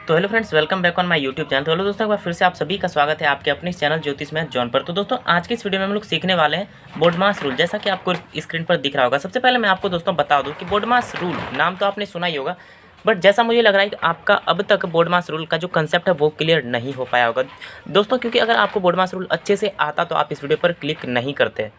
तो hello friends, welcome back on my YouTube channel. तो hello दोस्तों, एक बार फिर से आप सभी का स्वागत है आपके अपने चैनल ज्योतिष मैथ जॉन पर। तो दोस्तों, आज के इस वीडियो में हम लोग सीखने वाले हैं बोडमास रूल। जैसा कि आपको स्क्रीन पर दिख रहा होगा, सबसे पहले मैं आपको दोस्तों बता दूं कि बोडमास रूल नाम तो आपने सुना ही होगा, बट जैसा मुझे लग रहा है कि आपका अब तक बोडमास रूल का जो कंसेप्ट है वो क्लियर नहीं हो पाया होगा दोस्तों, क्योंकि अगर आपको बोडमास रूल अच्छे से आता तो आप इस वीडियो पर क्लिक नहीं करते।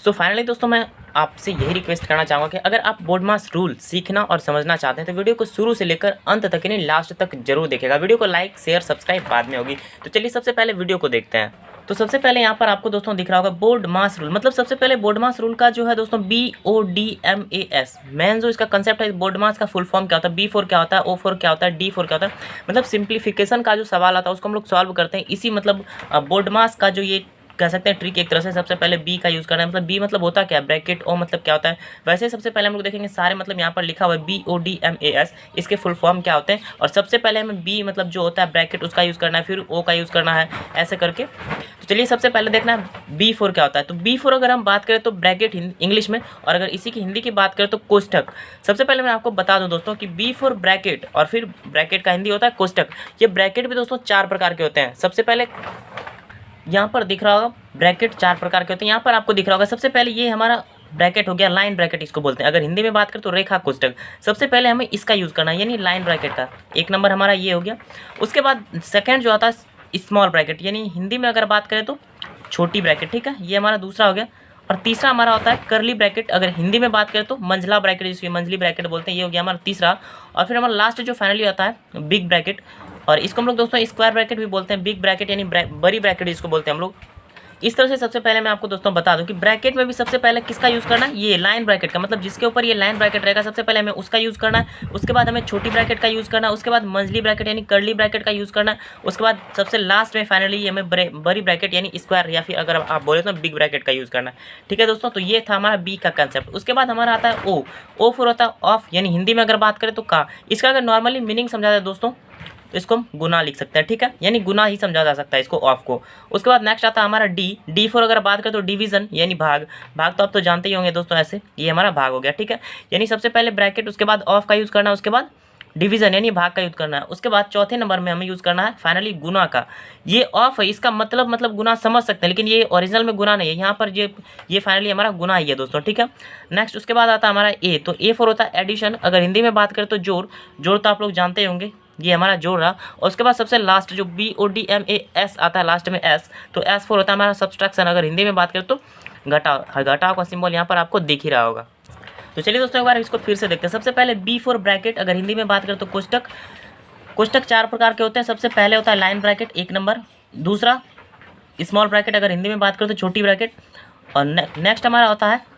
सो फाइनली दोस्तों, मैं आपसे यही रिक्वेस्ट करना चाहूँगा कि अगर आप बोडमास रूल सीखना और समझना चाहते हैं तो वीडियो को शुरू से लेकर अंत तक यानी लास्ट तक जरूर देखेगा। वीडियो को लाइक शेयर सब्सक्राइब बाद में होगी। तो चलिए सबसे पहले वीडियो को देखते हैं। तो सबसे पहले यहाँ पर आपको दोस्तों दिख रहा होगा बोडमास रूल। मतलब सबसे पहले बोडमास रूल का जो है दोस्तों BODMAS मेन जो इसका कंसेप्ट है, बोडमास का फुल फॉर्म क्या होता है, B4 क्या होता है, O4 क्या होता है, D4 क्या होता है, मतलब सिंप्लीफिकेशन का जो सवाल आता है उसको हम लोग सॉल्व करते हैं। इसी मतलब बोडमास का जो ये कह सकते हैं ट्रिक एक तरह से, सबसे पहले बी का यूज़ करना है। मतलब बी मतलब होता क्या है, ब्रैकेट। ओ मतलब क्या होता है। वैसे सबसे पहले हम लोग देखेंगे सारे मतलब यहाँ पर लिखा हुआ है BODMAS, इसके फुल फॉर्म क्या होते हैं। और सबसे पहले हमें बी मतलब जो होता है ब्रैकेट उसका यूज़ करना है, फिर ओ का यूज़ करना है, ऐसे करके। तो चलिए सबसे पहले देखना है B4 क्या होता है। तो B4 अगर हम बात करें तो ब्रैकेट इंग्लिश में, और अगर इसी की हिंदी की बात करें तो कोष्ठक। सबसे पहले मैं आपको बता दूं दोस्तों कि B4 ब्रैकेट, और फिर ब्रैकेट का हिंदी होता है कोष्ठक। ये ब्रैकेट भी दोस्तों 4 प्रकार के होते हैं। सबसे पहले यहाँ पर दिख रहा होगा ब्रैकेट 4 प्रकार के होते हैं। यहाँ पर आपको दिख रहा होगा सबसे पहले ये हमारा ब्रैकेट हो गया, लाइन ब्रैकेट इसको बोलते हैं। अगर हिंदी में बात करें तो रेखा कोष्ठक। सबसे पहले हमें इसका यूज़ करना है, यानी लाइन ब्रैकेट का। एक नंबर हमारा ये हो गया। उसके बाद सेकंड जो आता है स्मॉल ब्रैकेट, यानी हिंदी में अगर बात करें तो छोटी ब्रैकेट, ठीक है, ये हमारा दूसरा हो गया। और तीसरा हमारा होता है करली ब्रैकेट, अगर हिंदी में बात करें तो मंझला ब्रैकेट, जिसको मंझली ब्रैकेट बोलते हैं, ये हो गया हमारा तीसरा। और फिर हमारा लास्ट जो फाइनली आता है बिग ब्रैकेट, और इसको हम लोग दोस्तों स्क्वायर ब्रैकेट भी बोलते हैं। बिग ब्रैकेट यानी बड़ी ब्रैकेट इसको बोलते हैं हम लोग। इस तरह से सबसे पहले मैं आपको दोस्तों बता दूं कि ब्रैकेट में भी सबसे पहले किसका यूज़ करना है, ये लाइन ब्रैकेट का। मतलब जिसके ऊपर ये लाइन ब्रैकेट रहेगा सबसे पहले हमें उसका यूज़ करना है। उसके बाद हमें छोटी ब्रैकेट का यूज़ करना है। उसके बाद मंझली ब्रैकेट यानी कर्ली ब्रैकेट का यूज़ करना है। उसके बाद सबसे लास्ट में फाइनली हमें बड़ी ब्रैकेट यानी स्क्वायर, या फिर अगर आप बोले तो बिग ब्रैकेट का यूज़ करना है। ठीक है दोस्तों, तो ये था हमारा बी का कंसेप्ट। उसके बाद हमारा आता है ओ फोर होता है ऑफ, यानी हिंदी में अगर बात करें तो का। इसका अगर नॉर्मली मीनिंग समझा जाए दोस्तों तो इसको हम गुना लिख सकते हैं, ठीक है, यानी गुना ही समझा जा सकता है इसको, ऑफ को। उसके बाद नेक्स्ट आता है हमारा डी फोर। अगर बात करें तो डिवीजन यानी भाग। भाग तो आप तो जानते ही होंगे दोस्तों, ऐसे ये हमारा भाग हो गया, ठीक है। यानी सबसे पहले ब्रैकेट, उसके बाद ऑफ का यूज़ करना है, उसके बाद डिवीजन यानी भाग का यूज़ करना है। उसके बाद चौथे नंबर में हमें यूज़ करना है फाइनली गुना का। ये ऑफ है, इसका मतलब गुना समझ सकते हैं, लेकिन ये ओरिजिनल में गुना नहीं है। यहाँ पर ये फाइनली हमारा गुना ही है दोस्तों, ठीक है। नेक्स्ट उसके बाद आता है हमारा ए। तो A4 होता है एडिशन। अगर हिंदी में बात करें तो जोड़। जोड़ तो आप लोग जानते ही होंगे, ये हमारा जोड़ रहा। और उसके बाद सबसे लास्ट जो BODMAS आता है लास्ट में S, तो S4 होता है हमारा सब्सट्रैक्शन। अगर हिंदी में बात करें तो घटाव। घटाव का सिंबल यहाँ पर आपको दिख ही रहा होगा। तो चलिए दोस्तों एक बार इसको फिर से देखते हैं। सबसे पहले B4 ब्रैकेट, अगर हिंदी में बात करें तो कोष्ठक। कोष्ठक 4 प्रकार के होते हैं। सबसे पहले होता है लाइन ब्रैकेट एक नंबर, दूसरा स्मॉल ब्रैकेट, अगर हिंदी में बात करें तो छोटी ब्रैकेट, और नेक्स्ट हमारा होता है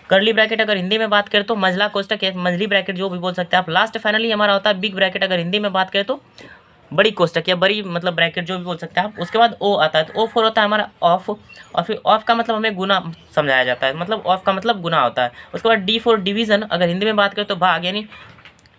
कर्ली ब्रैकेट, अगर हिंदी में बात करें तो मंझला कोष्ठक या मंझली ब्रैकेट जो भी बोल सकते हैं आप। लास्ट फाइनली हमारा होता है बिग ब्रैकेट, अगर हिंदी में बात करें तो बड़ी कोष्ठक या बड़ी मतलब ब्रैकेट जो भी बोल सकते हैं आप। उसके बाद ओ आता है, तो O4 होता है हमारा ऑफ, और फिर ऑफ का मतलब हमें गुना समझाया जाता है, मतलब ऑफ का मतलब गुना होता है। उसके बाद D4 डिवीजन, अगर हिंदी में बात करें तो भाग, यानी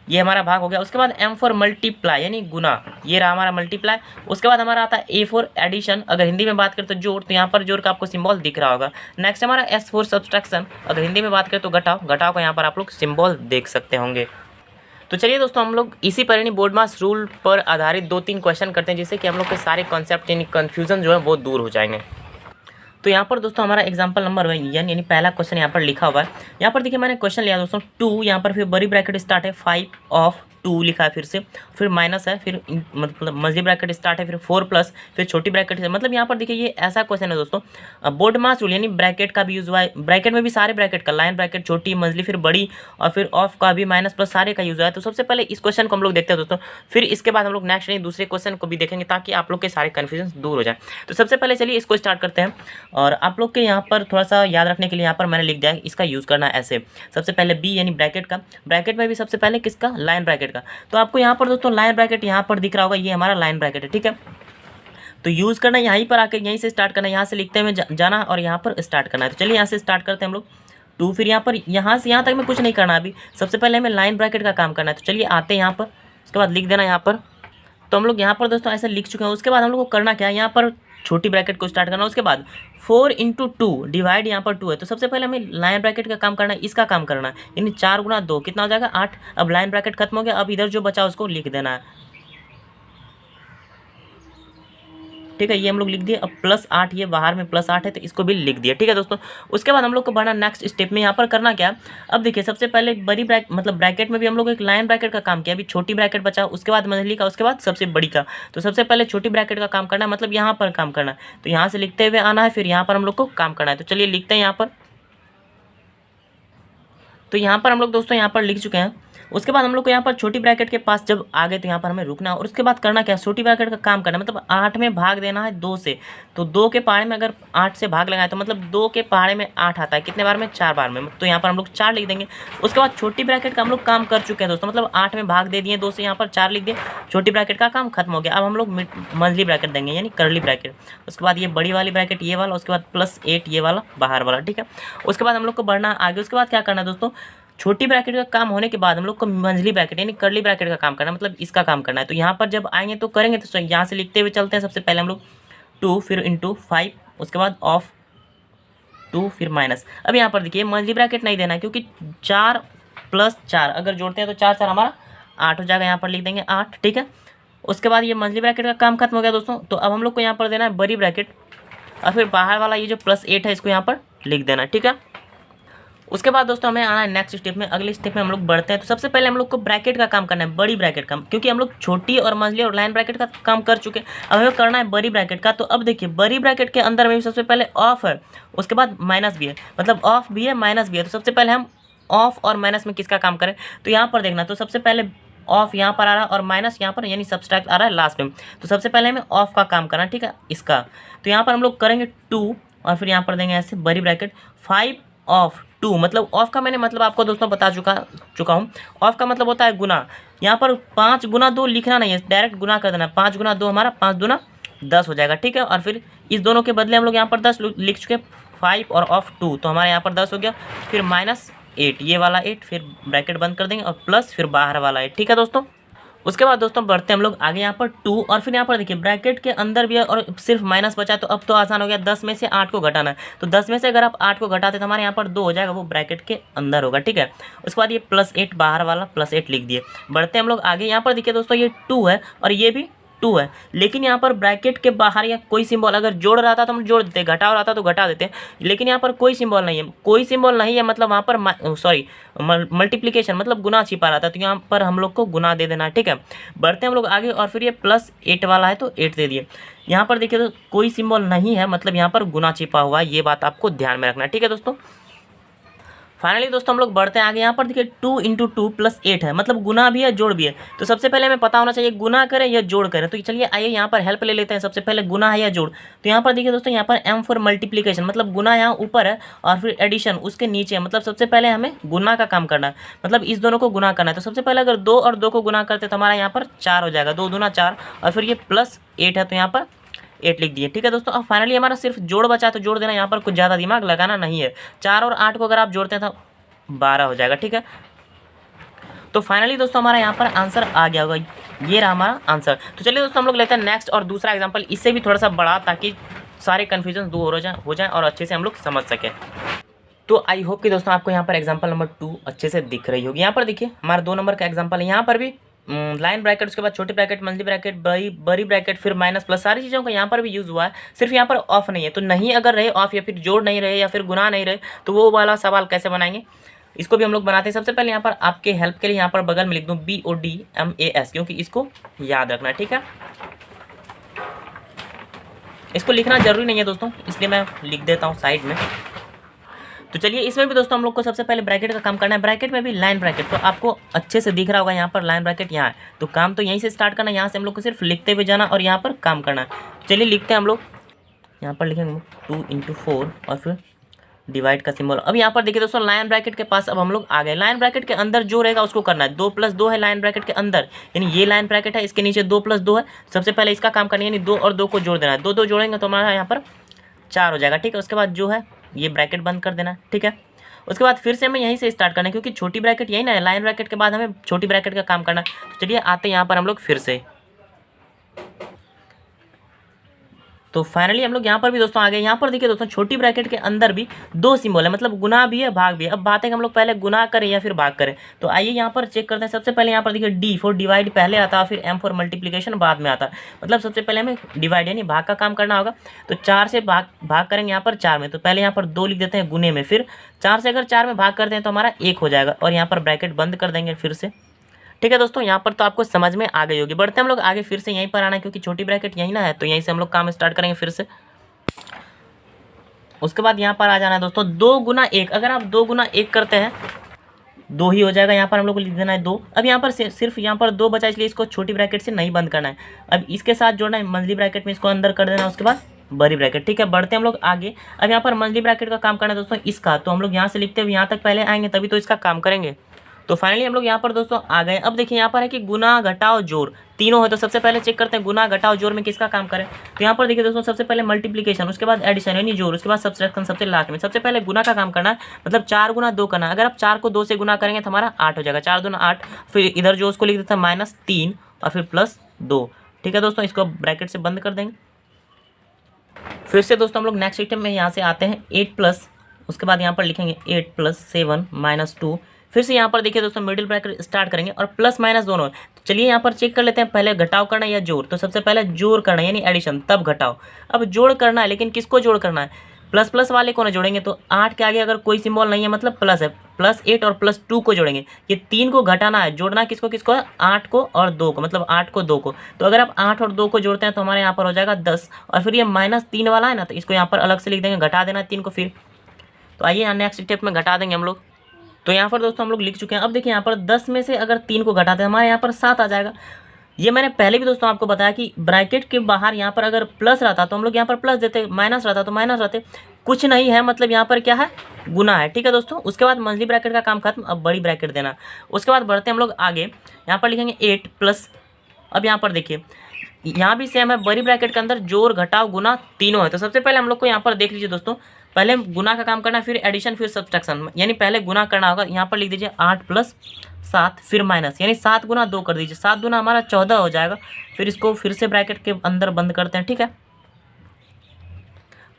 ये हमारा भाग हो गया। उसके बाद M4 मल्टीप्लाई यानी गुना, ये रहा हमारा मल्टीप्लाई। उसके बाद हमारा आता है A4 एडिशन, अगर हिंदी में बात करें तो जोड़, तो यहाँ पर जोड़ का आपको सिंबल दिख रहा होगा। नेक्स्ट हमारा S4 सब्सट्रैक्शन, अगर हिंदी में बात करें तो घटाव। घटाव का यहाँ पर आप लोग सिंबल देख सकते होंगे। तो चलिए दोस्तों, हम लोग इसी पर यानी बोडमास रूल पर आधारित 2-3 क्वेश्चन करते हैं, जिससे कि हम लोग के सारे कॉन्सेप्ट यानी कन्फ्यूजन जो है वो दूर हो जाएंगे। तो यहाँ पर दोस्तों हमारा एग्जांपल नंबर 1 यानी पहला क्वेश्चन यहाँ पर लिखा हुआ है। यहाँ पर देखिए मैंने क्वेश्चन लिया दोस्तों 2, यहाँ पर फिर बड़ी ब्रैकेट स्टार्ट है 5 ऑफ 2 लिखा है, फिर से फिर माइनस है, फिर मतलब मंझली ब्रैकेट स्टार्ट है, फिर 4 प्लस, फिर छोटी ब्रैकेट है। मतलब यहाँ पर देखिए ये ऐसा क्वेश्चन है दोस्तों, बोडमास रूल यानी ब्रैकेट का भी यूज हुआ है। ब्रैकेट में भी सारे ब्रैकेट का, लाइन ब्रैकेट छोटी मंझली फिर बड़ी, और फिर ऑफ का भी माइनस प्लस सारे का यूज हुआ है। तो सबसे पहले इस क्वेश्चन को हम लोग देखते हैं दोस्तों, फिर इसके बाद हम लोग नेक्स्ट यानी दूसरे क्वेश्चन को भी देखेंगे, ताकि आप लोग के सारे कन्फ्यूजन दूर हो जाए। तो सबसे पहले चलिए इसको स्टार्ट करते हैं, और आप लोग के यहाँ पर थोड़ा सा याद रखने के लिए यहाँ पर मैंने लिख दिया है, इसका यूज़ करना है ऐसे। सबसे पहले बी यानी ब्रैकेट का, ब्रैकेट में भी सबसे पहले किसका, लाइन ब्रैकेट का। तो आपको यहाँ पर दोस्तों लाइन ब्रैकेट यहाँ पर दिख रहा होगा, ये हमारा लाइन ब्रैकेट है, ठीक है। तो यूज़ करना यहीं पर आकर यहीं से स्टार्ट करना, यहाँ से लिखते हुए जाना और यहाँ पर स्टार्ट करना है। तो चलिए यहाँ से स्टार्ट करते हैं हम लोग 2, फिर यहाँ पर यहाँ से यहाँ तक में कुछ नहीं करना अभी, सबसे पहले हमें लाइन ब्रैकेट का काम करना है। तो चलिए आते हैं यहाँ पर, उसके बाद लिख देना यहाँ पर। तो हम लोग यहाँ पर दोस्तों ऐसे लिख चुके हैं। उसके बाद हम लोग को करना क्या है, यहाँ पर छोटी ब्रैकेट को स्टार्ट करना। उसके बाद 4 × 2 डिवाइड यहाँ पर 2 है, तो सबसे पहले हमें लाइन ब्रैकेट का काम करना है, इसका काम करना है, यानी 4 × 2 कितना हो जाएगा 8। अब लाइन ब्रैकेट खत्म हो गया, अब इधर जो बचा उसको लिख देना है। ठीक है, ये हम लोग लिख दिए। अब +8 ये बाहर में +8 है तो इसको भी लिख दिया। ठीक है दोस्तों, उसके बाद हम लोग को बढ़ना नेक्स्ट स्टेप में। यहाँ पर करना क्या, अब देखिए सबसे पहले बड़ी मतलब ब्रैकेट में भी हम लोग एक लाइन ब्रैकेट का काम किया, अभी छोटी ब्रैकेट बचा, उसके बाद मंझली का, उसके बाद सबसे बड़ी का। तो सबसे पहले छोटी ब्रैकेट का काम करना है, मतलब यहाँ पर काम करना है, तो यहाँ से लिखते हुए आना है, फिर यहाँ पर हम लोग को काम करना है। तो चलिए लिखते हैं यहाँ पर। तो यहाँ पर हम लोग दोस्तों यहाँ पर लिख चुके हैं। उसके बाद हम लोग को यहाँ पर छोटी ब्रैकेट के पास जब आ गए तो यहाँ पर हमें रुकना है और उसके बाद करना क्या, छोटी ब्रैकेट का काम करना है, मतलब 8 में भाग देना है 2 से। तो 2 के पहाड़े में अगर 8 से भाग लगाए तो मतलब 2 के पहाड़े में 8 आता है, कितने बार में, 4 बार में, तो यहाँ पर हम लोग 4 लिख देंगे। उसके बाद छोटी ब्रैकेट का हम लोग काम कर चुके हैं दोस्तों, मतलब 8 में भाग दे दिए 2 से, यहाँ पर 4 लिख दिए, छोटी ब्रैकेट का काम खत्म हो गया। अब हम लोग मंझली ब्रैकेट देंगे यानी करली ब्रैकेट, उसके बाद ये बड़ी वाली ब्रैकेट ये वाला, उसके बाद +8 ये वाला बाहर वाला। ठीक है, उसके बाद हम लोग को बढ़ना आगे। उसके बाद क्या करना है दोस्तों, छोटी ब्रैकेट का काम होने के बाद हम लोग को मंझली ब्रैकेट यानी करली ब्रैकेट का काम करना है, मतलब इसका काम करना है। तो यहाँ पर जब आएंगे तो करेंगे, तो यहाँ से लिखते हुए चलते हैं। सबसे पहले हम लोग 2 फिर ×5 उसके बाद ऑफ 2 फिर माइनस। अब यहाँ पर देखिए मंझली ब्रैकेट नहीं देना है क्योंकि 4 + 4 अगर जोड़ते हैं तो 4 4 हमारा 8 हो जाएगा, यहाँ पर लिख देंगे 8। ठीक है, उसके बाद ये मंझली ब्रैकेट का काम खत्म हो गया दोस्तों। तो अब हम लोग को यहाँ पर देना है बड़ी ब्रैकेट और फिर बाहर वाला ये जो +8 है इसको यहाँ पर लिख देना है। ठीक है, उसके बाद दोस्तों हमें आना है नेक्स्ट स्टेप में। अगले स्टेप में हम लोग बढ़ते हैं। तो सबसे पहले हम लोग को ब्रैकेट का काम करना है, बड़ी ब्रैकेट का, क्योंकि हम लोग छोटी और मंझली और लाइन ब्रैकेट का काम कर चुके हैं। अब हमें करना है बड़ी ब्रैकेट का। तो अब देखिए बड़ी ब्रैकेट के अंदर में भी सबसे पहले ऑफ है, उसके बाद माइनस भी है, मतलब ऑफ भी है माइनस भी है। तो सबसे पहले हम ऑफ और माइनस में किसका काम करें, तो यहाँ पर देखना। तो सबसे पहले ऑफ यहाँ पर आ रहा है और माइनस यहाँ पर यानी सब्सट्रैक्ट आ रहा है लास्ट में। तो सबसे पहले हमें ऑफ का काम करना, ठीक है, इसका। तो यहाँ पर हम लोग करेंगे 2 और फिर यहाँ पर देंगे ऐसे बड़ी ब्रैकेट 5 ऑफ 2, मतलब ऑफ का मैंने मतलब आपको दोस्तों बता चुका हूँ। ऑफ का मतलब होता है गुना। यहाँ पर 5 × 2 लिखना नहीं है, डायरेक्ट गुना कर देना। 5 × 2 हमारा 5 दूना 10 हो जाएगा। ठीक है, और फिर इस दोनों के बदले हम लोग यहाँ पर 10 लिख चुके, 5 और ऑफ 2, तो हमारे यहाँ पर 10 हो गया। फिर -8 ये वाला 8, फिर ब्रैकेट बंद कर देंगे और प्लस फिर बाहर वाला 8। ठीक है दोस्तों, उसके बाद दोस्तों बढ़ते हैं हम लोग आगे। यहाँ पर 2 और फिर यहाँ पर देखिए ब्रैकेट के अंदर भी है और सिर्फ माइनस बचा, तो अब तो आसान हो गया। 10 में से 8 को घटाना है, तो 10 में से अगर आप 8 को घटाते तो हमारे यहाँ पर 2 हो जाएगा, वो ब्रैकेट के अंदर होगा। ठीक है, उसके बाद ये +8 बाहर वाला +8 लिख दिए। बढ़ते हैं हम लोग आगे। यहाँ पर देखिए दोस्तों ये 2 है और ये भी 2 है, लेकिन यहाँ पर ब्रैकेट के बाहर या कोई सिंबल अगर जोड़ रहा था तो हम जोड़ देते, घटा रहा था तो घटा देते, लेकिन यहाँ पर कोई सिंबल नहीं है। कोई सिंबल नहीं है मतलब वहाँ पर सॉरी मल्टीप्लिकेशन मतलब गुना छिपा रहा था, तो यहाँ पर हम लोग को गुना दे देना है। ठीक है, बढ़ते हैं हम लोग आगे और फिर ये +8 वाला है तो 8 दे दिए। यहाँ पर देखिए तो कोई सिंबल नहीं है, मतलब यहाँ पर गुना छिपा हुआ है, ये बात आपको ध्यान में रखना है। ठीक है दोस्तों, फाइनली दोस्तों हम लोग बढ़ते हैं आगे। यहाँ पर देखिए 2 × 2 + 8 है, मतलब गुना भी है जोड़ भी है। तो सबसे पहले हमें पता होना चाहिए गुना करें या जोड़ करें। तो चलिए आइए यहाँ पर हेल्प ले लेते हैं। सबसे पहले गुना है या जोड़। तो यहाँ पर देखिए दोस्तों यहाँ पर M फॉर मल्टीप्लिकेशन, मतलब गुना यहाँ ऊपर है और फिर एडिशन उसके नीचे है, मतलब सबसे पहले हमें गुना का काम करना है, मतलब इस दोनों को गुना करना है। तो सबसे पहले अगर 2 और 2 को गुना करते तो हमारा यहाँ पर 4 हो जाएगा, 2 दूना 4 और फिर ये +8 है तो यहाँ पर 8 लिख दिए। ठीक है दोस्तों, अब फाइनली हमारा सिर्फ जोड़ बचा तो जोड़ देना, यहाँ पर कुछ ज़्यादा दिमाग लगाना नहीं है। 4 और 8 को अगर आप जोड़ते हैं तो 12 हो जाएगा। ठीक है, तो फाइनली दोस्तों हमारा यहाँ पर आंसर आ गया होगा, ये रहा हमारा आंसर। तो चलिए दोस्तों हम लोग लेते हैं नेक्स्ट और दूसरा एग्जांपल, इससे भी थोड़ा सा बड़ा, ताकि सारे कन्फ्यूजन दूर हो जाए और अच्छे से हम लोग समझ सकें। तो आई होप कि दोस्तों आपको यहाँ पर एग्जांपल नंबर 2 अच्छे से दिख रही होगी। यहाँ पर देखिए हमारा 2 नंबर का एग्जांपल है। यहाँ पर भी लाइन ब्रैकेट, उसके बाद छोटी ब्रैकेट, मंझली ब्रैकेट, बड़ी ब्रैकेट, फिर माइनस प्लस, सारी चीज़ों का यहाँ पर भी यूज़ हुआ है। सिर्फ यहाँ पर ऑफ नहीं है, तो नहीं अगर रहे ऑफ या फिर जोड़ नहीं रहे या फिर गुना नहीं रहे तो वो वाला सवाल कैसे बनाएंगे, इसको भी हम लोग बनाते हैं। सबसे पहले यहाँ पर आपके हेल्प के लिए यहाँ पर बगल में लिख दूँ BODMAS, क्योंकि इसको याद रखना है। ठीक है, इसको लिखना जरूरी नहीं है दोस्तों, इसलिए मैं लिख देता हूँ साइड में। तो चलिए इसमें भी दोस्तों हम लोग को सबसे पहले ब्रैकेट का काम करना है। ब्रैकेट में भी लाइन ब्रैकेट, तो आपको अच्छे से दिख रहा होगा यहाँ पर लाइन ब्रैकेट यहाँ है, तो काम तो यहीं से स्टार्ट करना है। यहाँ से हम लोग को सिर्फ लिखते हुए जाना और यहाँ पर काम करना है। चलिए लिखते हैं हम लोग, यहाँ पर लिखेंगे 2 × 4 और फिर डिवाइड का सिंबल। अब यहाँ पर देखिए दोस्तों लाइन ब्रैकेट के पास अब हम लोग आ गए। लाइन ब्रैकेट के अंदर जो रहेगा उसको करना है। 2 + 2 है लाइन ब्रैकेट के अंदर, यानी ये लाइन ब्रैकेट है, इसके नीचे 2 + 2 है। सबसे पहले इसका काम करना है, यानी 2 और 2 को जोड़ देना है। 2 2 जोड़ेंगे तो हमारा यहाँ पर 4 हो जाएगा। ठीक है, उसके बाद जो है ये ब्रैकेट बंद कर देना है। ठीक है, उसके बाद फिर से हमें यहीं से स्टार्ट करना है, क्योंकि छोटी ब्रैकेट यही ना है, लाइन ब्रैकेट के बाद हमें छोटी ब्रैकेट का काम करना है। तो चलिए आते हैं यहाँ पर हम लोग फिर से। तो फाइनली हम लोग यहाँ पर भी दोस्तों आ गए। यहाँ पर देखिए दोस्तों छोटी ब्रैकेट के अंदर भी दो सिंबल है, मतलब गुना भी है भाग भी है। अब बात है कि हम लोग पहले गुना करें या फिर भाग करें, तो आइए यहाँ पर चेक करते हैं। सबसे पहले यहाँ पर देखिए डी फॉर डिवाइड पहले आता है, फिर एम फॉर मल्टीप्लिकेशन बाद में आता है। मतलब सबसे पहले हमें डिवाइड यानी भाग का काम करना होगा। तो 4 से भाग करेंगे यहाँ पर 4 में, तो पहले यहाँ पर 2 लिख देते हैं गुने में, फिर 4 से अगर 4 में भाग करते हैं तो हमारा 1 हो जाएगा, और यहाँ पर ब्रैकेट बंद कर देंगे फिर से। ठीक है दोस्तों, यहाँ पर तो आपको समझ में आ गई होगी। बढ़ते हम लोग आगे, फिर से यहीं पर आना है क्योंकि छोटी ब्रैकेट यहीं ना है, तो यहीं से हम लोग काम स्टार्ट करेंगे फिर से। उसके बाद यहाँ पर आ जाना है दोस्तों 2 गुना 1। अगर आप 2 गुना 1 करते हैं 2 ही हो जाएगा, यहाँ पर हम लोग को लिख देना है 2। अब यहाँ पर सिर्फ यहाँ पर 2 बचा, इसलिए इसको छोटी ब्रैकेट से नहीं बंद करना है। अब इसके साथ जोड़ना है मंझली ब्रैकेट में, इसको अंदर कर देना है, उसके बाद बड़ी ब्रैकेट। ठीक है, बढ़ते हम लोग आगे। अब यहाँ पर मंझली ब्रैकेट का काम करना है दोस्तों इसका, तो हम लोग यहाँ से लिखते हुए यहाँ तक पहले आएंगे तभी तो इसका काम करेंगे। तो फाइनली हम लोग यहाँ पर दोस्तों आ गए। अब देखिए यहाँ पर है कि गुना घटाओ जोड़ तीनों है, तो सबसे पहले चेक करते हैं गुना घटाओ जोड़ में किसका काम करें। तो यहाँ पर देखिए दोस्तों सबसे पहले मल्टीप्लिकेशन, उसके बाद एडिशन यानी जोड़, उसके बाद सब्सट्रैक्शन सबसे लास्ट में। सबसे पहले गुना का काम करना है, मतलब 4 गुना 2 करना है। अगर आप 4 को 2 से गुना करेंगे तो हमारा 8 हो जाएगा, 4 दूना 8। फिर इधर जो उसको लिख देते हैं -3 और फिर +2। ठीक है दोस्तों, इसको ब्रैकेट से बंद कर देंगे। फिर से दोस्तों हम लोग नेक्स्ट स्टेप में यहाँ से आते हैं 8+, उसके बाद यहाँ पर लिखेंगे 8 + 7 - 2। फिर से यहाँ पर देखिए दोस्तों मिडिल ब्रैकेट स्टार्ट करेंगे और प्लस माइनस दोनों है। तो चलिए यहाँ पर चेक कर लेते हैं पहले घटाव करना है या जोड़। तो सबसे पहले जोड़ करना है यानी एडिशन, तब घटाव। अब जोड़ करना है, लेकिन किसको जोड़ करना है? प्लस प्लस वाले को ना जोड़ेंगे, तो 8 के आगे अगर कोई सिंबल नहीं है मतलब प्लस है, +8 और +2 को जोड़ेंगे। ये 3 को घटाना है, जोड़ना किसको किसको है? 8 को और 2 को, मतलब 8 को 2 को। तो अगर आप 8 और 2 को जोड़ते हैं तो हमारे यहाँ पर हो जाएगा 10। और फिर ये -3 वाला है ना, तो इसको यहाँ पर अलग से लिख देंगे, घटा देना 3 को फिर। तो आइए यहाँ नेक्स्ट स्टेप में घटा देंगे हम लोग। तो यहाँ पर दोस्तों हम लोग लिख चुके हैं। अब देखिए यहाँ पर 10 में से अगर 3 को घटाते हैं हमारे यहाँ पर 7 आ जाएगा। ये मैंने पहले भी दोस्तों आपको बताया कि ब्रैकेट के बाहर यहाँ पर अगर प्लस रहता तो हम लोग यहाँ पर प्लस देते, माइनस रहता तो माइनस रहते। कुछ नहीं है, मतलब यहाँ पर क्या है? गुना है। ठीक है दोस्तों, उसके बाद मंझली ब्रैकेट का काम खत्म, अब बड़ी ब्रैकेट देना। उसके बाद बढ़ते हम लोग आगे, यहाँ पर लिखेंगे 8+। अब यहाँ पर देखिए यहाँ भी सेम है, बड़ी ब्रैकेट के अंदर जोड़ घटाव गुना तीनों है। तो सबसे पहले हम लोग को यहाँ पर देख लीजिए दोस्तों, पहले गुना का काम करना है, फिर एडिशन, फिर सब्सट्रैक्शन। यानी पहले गुना करना होगा, यहाँ पर लिख दीजिए 8 + 7, फिर माइनस, यानी 7 गुना 2 कर दीजिए, 7 गुना हमारा 14 हो जाएगा। फिर इसको फिर से ब्रैकेट के अंदर बंद करते हैं। ठीक है,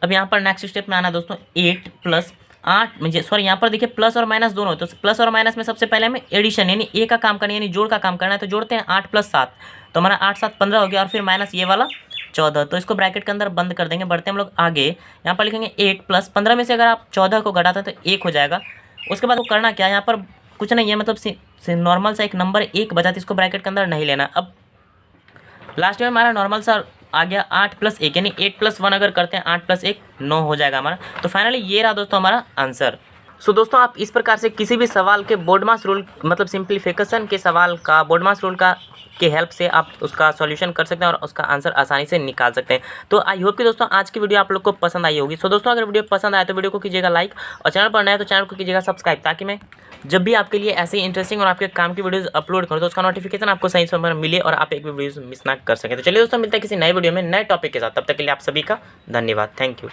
अब यहाँ पर नेक्स्ट स्टेप में आना दोस्तों 8 + 8 मुझे सॉरी यहाँ पर देखिए प्लस और माइनस दोनों, तो प्लस और माइनस में सबसे पहले हमें एडिशन यानी ए का काम करना है, यानी जोड़ का काम करना है। तो जोड़ते हैं 8 + 7, तो हमारा 8 7 15 हो गया, और फिर माइनस ये वाला 14, तो इसको ब्रैकेट के अंदर बंद कर देंगे। बढ़ते हम लोग आगे, यहाँ पर लिखेंगे 8 + 15 में से अगर आप 14 को घटाते हैं तो 1 हो जाएगा। उसके बाद वो करना क्या है, यहाँ पर कुछ नहीं है, मतलब नॉर्मल सा एक नंबर 1 बचा, तो इसको ब्रैकेट के अंदर नहीं लेना। अब लास्ट में हमारा नॉर्मल सा आ गया 8 + 1, यानी 8 + 1 अगर करते हैं 8 + 1 9 हो जाएगा हमारा। तो फाइनली ये रहा दोस्तों हमारा आंसर। सो दोस्तों आप इस प्रकार से किसी भी सवाल के बोडमास रूल मतलब सिंप्लीफिकेशन के सवाल का बोडमास रूल का के हेल्प से आप उसका सॉल्यूशन कर सकते हैं और उसका आंसर आसानी से निकाल सकते हैं। तो आई होप कि दोस्तों आज की वीडियो आप लोग को पसंद आई होगी। सो दोस्तों अगर वीडियो पसंद आए तो वीडियो को कीजिएगा लाइक, और चैनल पर नए हैं तो चैनल को कीजिएगा सब्सक्राइब, ताकि मैं जब भी आपके लिए ऐसे ही इंटरेस्टिंग और आपके काम की वीडियोस अपलोड करूँ तो उसका नोटिफिकेशन आपको सही समय पर मिले और आप एक भी वीडियो मिस ना कर सकें। तो चलिए दोस्तों मिलते हैं किसी नए वीडियो में नए टॉपिक के साथ, तब तक के लिए आप सभी का धन्यवाद। Thank you.